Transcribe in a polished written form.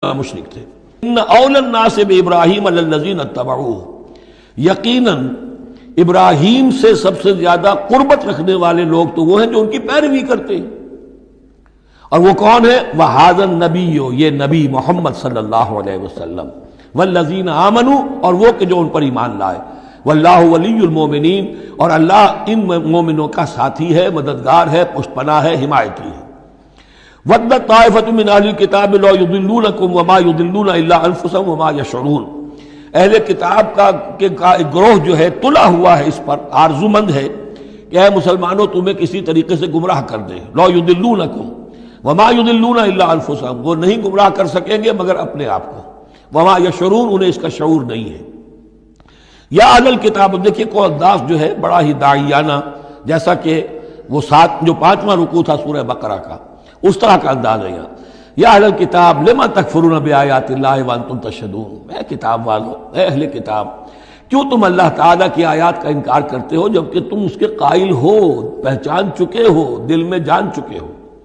مشرک تھے۔ ان اول الناس بابراہیم علی الذین اتبعوہ، یقیناً ابراہیم سے سب سے زیادہ قربت رکھنے والے لوگ تو وہ ہیں جو ان کی پیروی کرتے ہیں، اور وہ کون ہے؟ وَهَذَا النَّبِيُّ، یہ نبی محمد صلی اللہ علیہ وسلم، وَالَّذِينَ آمَنُوا، اور وہ کہ جو ان پر ایمان لائے، وَاللَّهُ وَلِيُّ الْمُؤْمِنِينَ، اور اللہ ان مومنوں کا ساتھی ہے، مددگار ہے، پشت پناہ ہے، حمایتی ہے۔ وَدَّتْ طَائِفَةٌ مِّنْ أَهْلِ الْكِتَابِ لَوْ يُضِلُّونَكُمْ وَمَا يُضِلُّونَ إِلَّا أَنفُسَهُمْ وَمَا يَشْعُرُونَ، اہل کتاب کا ایک گروہ جو ہے تلا ہوا ہے اس پر، آرزومند ہے کہ اے مسلمانوں تمہیں کسی طریقے سے گمراہ کر دیں۔ لَوْ يُضِلُّونَكُمْ وَمَا يُضِلُّونَ إِلَّا أَنفُسَهُمْ، وہ نہیں گمراہ کر سکیں گے مگر اپنے آپ کو، وَمَا يَشْعُرُونَ، انہیں اس کا شعور نہیں ہے۔ یا اہل الکتاب، دیکھیے کو انداز جو ہے بڑا ہی داعیانہ، جیسا کہ وہ جو 5واں رکوع تھا سورہ بقرہ کا، اس طرح کا انداز ہے یہاں۔ یا اہل الکتاب لما تکفرون بآیات اللہ وانتم تشہدون، اے کتاب والو، اے اہل کتاب، کیوں تم اللہ تعالیٰ کی آیات کا انکار کرتے ہو جبکہ تم اس کے قائل ہو، پہچان چکے ہو، دل میں جان چکے ہو۔